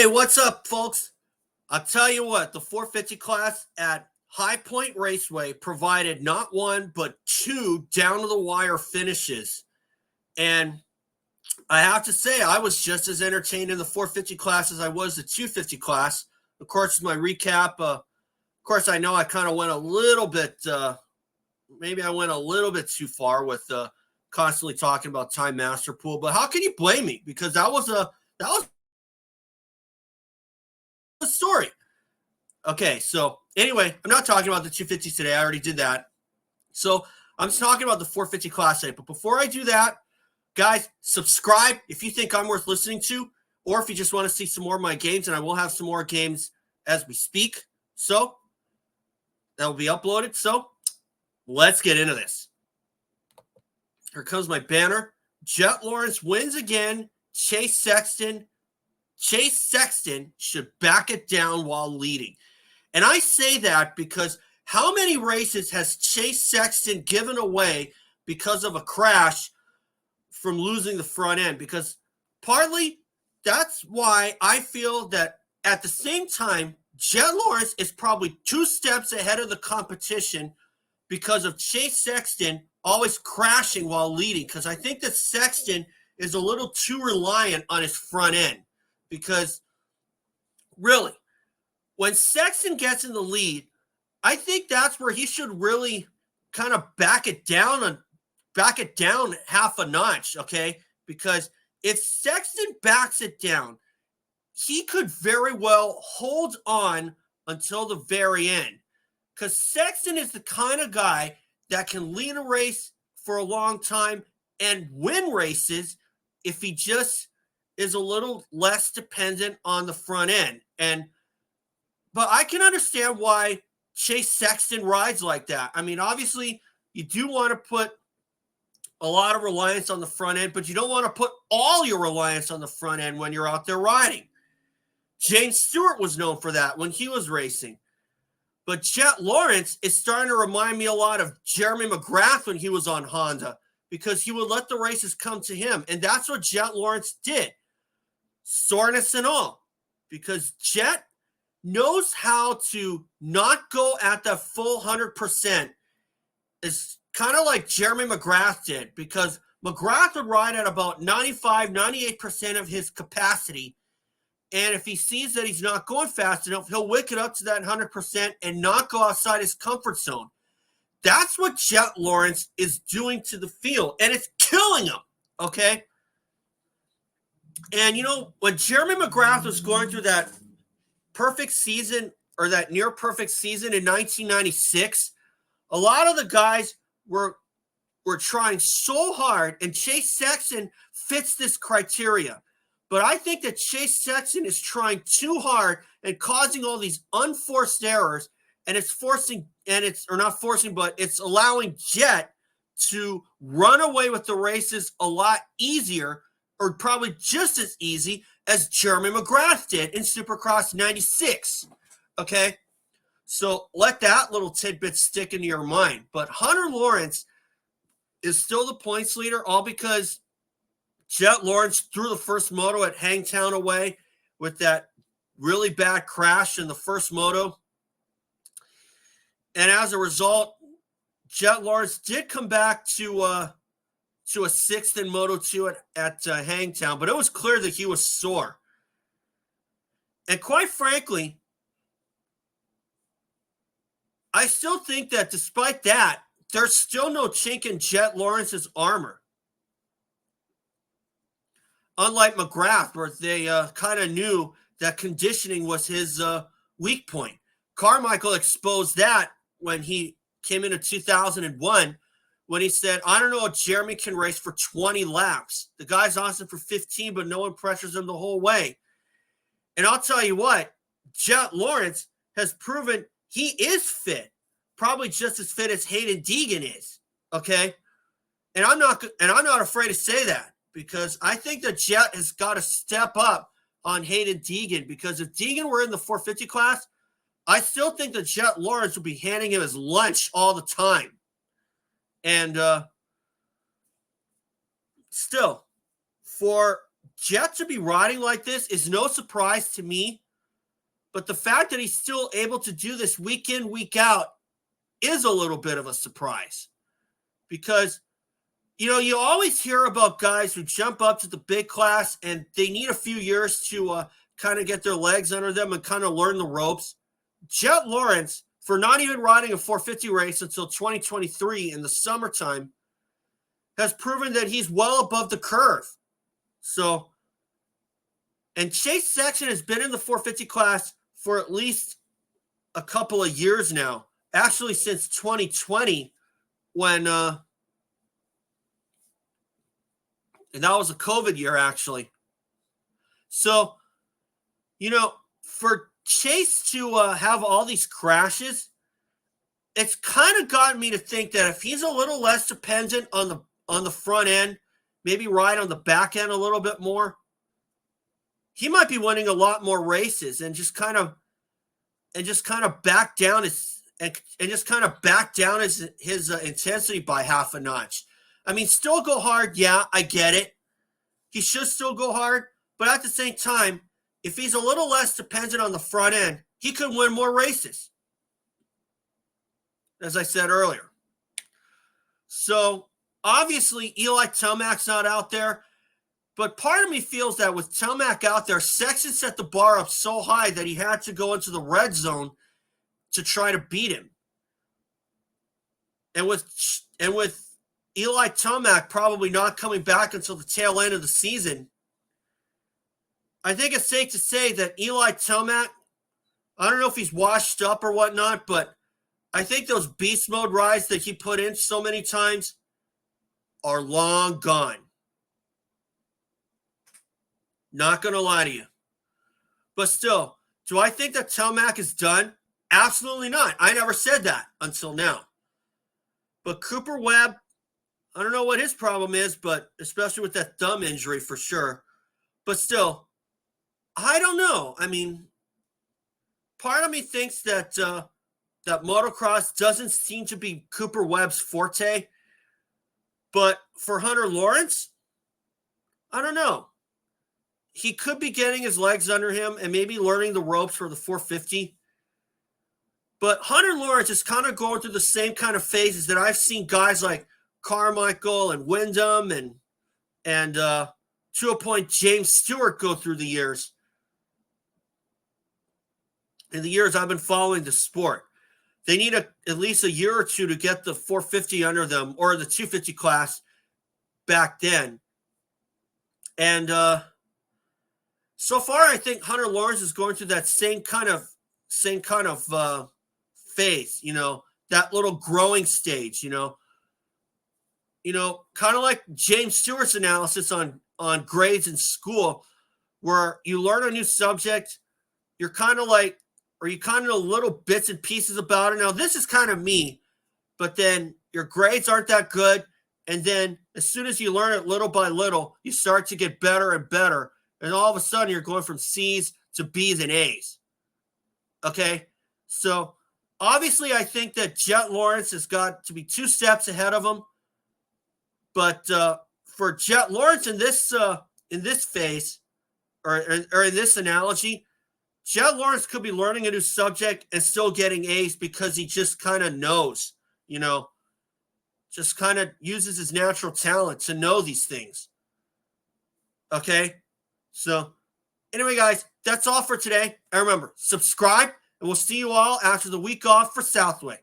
Hey, what's up, folks? I'll tell you what, the 450 class at High Point Raceway provided not one, but two down-to-the-wire finishes. And I have to say, I was just as entertained in the 450 class as I was the 250 class. Of course, my recap, of course, I know I kind of went a little bit, maybe I went a little bit too far with constantly talking about Time Master Pool, but how can you blame me? Because that was a story. Okay, so anyway, I'm not talking about the 250s today. I already did that. So I'm just talking about the 450 class today. But before I do that, guys, subscribe if you think I'm worth listening to, or if you just want to see some more of my games, and I will have some more games as we speak. So that will be uploaded. So let's get into this. Here comes my banner. Jett Lawrence wins again. Chase Sexton should back it down while leading. And I say that because how many races has Chase Sexton given away because of a crash from losing the front end? Because partly that's why I feel that at the same time, Jett Lawrence is probably 2 steps ahead of the competition because of Chase Sexton always crashing while leading. Because I think that Sexton is a little too reliant on his front end. Because really, when Sexton gets in the lead, I think that's where he should really kind of back it down half a notch, okay? Because if Sexton backs it down, he could very well hold on until the very end. Because Sexton is the kind of guy that can lead a race for a long time and win races if he just is a little less dependent on the front end. But I can understand why Chase Sexton rides like that. I mean, obviously, you do want to put a lot of reliance on the front end, but you don't want to put all your reliance on the front end when you're out there riding. James Stewart was known for that when he was racing. But Jett Lawrence is starting to remind me a lot of Jeremy McGrath when he was on Honda, because he would let the races come to him. And that's what Jett Lawrence did, soreness and all, because Jett knows how to not go at the full 100%. It's kind of like Jeremy McGrath did, because McGrath would ride at about 95, 98% of his capacity. And if he sees that he's not going fast enough, he'll wick it up to that 100% and not go outside his comfort zone. That's what Jett Lawrence is doing to the field, and it's killing him, okay? And, you know, when Jeremy McGrath was going through that perfect season, or that near perfect season in 1996, a lot of the guys were trying so hard, and Chase Sexton fits this criteria. But I think that Chase Sexton is trying too hard and causing all these unforced errors, and it's allowing Jett to run away with the races a lot easier, or probably just as easy as Jeremy McGrath did in Supercross 96, okay? So let that little tidbit stick into your mind. But Hunter Lawrence is still the points leader, all because Jett Lawrence threw the first moto at Hangtown away with that really bad crash in the first moto. And as a result, Jett Lawrence did come back to a 6th in Moto 2 at Hangtown, but it was clear that he was sore. And quite frankly, I still think that despite that, there's still no chink in Jett Lawrence's armor. Unlike McGrath, where they kind of knew that conditioning was his weak point. Carmichael exposed that when he came into 2001, when he said, I don't know if Jeremy can race for 20 laps. The guy's awesome for 15, but no one pressures him the whole way. And I'll tell you what, Jett Lawrence has proven he is fit, probably just as fit as Hayden Deegan is, okay? And I'm not afraid to say that, because I think that Jett has got to step up on Hayden Deegan, because if Deegan were in the 450 class, I still think that Jett Lawrence would be handing him his lunch all the time. And still, for Jett to be riding like this is no surprise to me. But the fact that he's still able to do this week in, week out is a little bit of a surprise. Because, you always hear about guys who jump up to the big class and they need a few years to kind of get their legs under them and kind of learn the ropes. Jett Lawrence, for not even riding a 450 race until 2023 in the summertime, has proven that he's well above the curve. So, and Chase Sexton has been in the 450 class for at least a couple of years now. Actually, since 2020, when and that was a COVID year, actually. So, for Chase to have all these crashes, it's kind of gotten me to think that if he's a little less dependent on the front end, maybe ride on the back end a little bit more, he might be winning a lot more races and just kind of back down his intensity by half a notch. I mean, still go hard. Yeah, I get it. He should still go hard. But at the same time, if he's a little less dependent on the front end, he could win more races, as I said earlier. So, obviously, Eli Tomac's not out there. But part of me feels that with Tomac out there, Sexton set the bar up so high that he had to go into the red zone to try to beat him. And with Eli Tomac probably not coming back until the tail end of the season, I think it's safe to say that Eli Tomac, I don't know if he's washed up or whatnot, but I think those beast mode rides that he put in so many times are long gone. Not going to lie to you. But still, do I think that Tomac is done? Absolutely not. I never said that until now. But Cooper Webb, I don't know what his problem is, but especially with that thumb injury for sure. But still, I don't know. I mean, part of me thinks that that motocross doesn't seem to be Cooper Webb's forte. But for Hunter Lawrence, I don't know. He could be getting his legs under him and maybe learning the ropes for the 450. But Hunter Lawrence is kind of going through the same kind of phases that I've seen guys like Carmichael and Wyndham and to a point James Stewart go through the years. In the years I've been following the sport. They need at least a year or two to get the 450 under them, or the 250 class back then. And so far, I think Hunter Lawrence is going through that same kind of phase. That little growing stage. Kind of like James Stewart's analysis on grades in school, where you learn a new subject, you kind of know little bits and pieces about it. Now, this is kind of me, but then your grades aren't that good. And then as soon as you learn it little by little, you start to get better and better. And all of a sudden, you're going from C's to B's and A's. Okay? So, obviously, I think that Jett Lawrence has got to be 2 steps ahead of him. But for Jett Lawrence in this phase, or in this analogy, Jett Lawrence could be learning a new subject and still getting A's because he just kind of knows, just kind of uses his natural talent to know these things. Okay? So, anyway, guys, that's all for today. And remember, subscribe, and we'll see you all after the week off for Southway.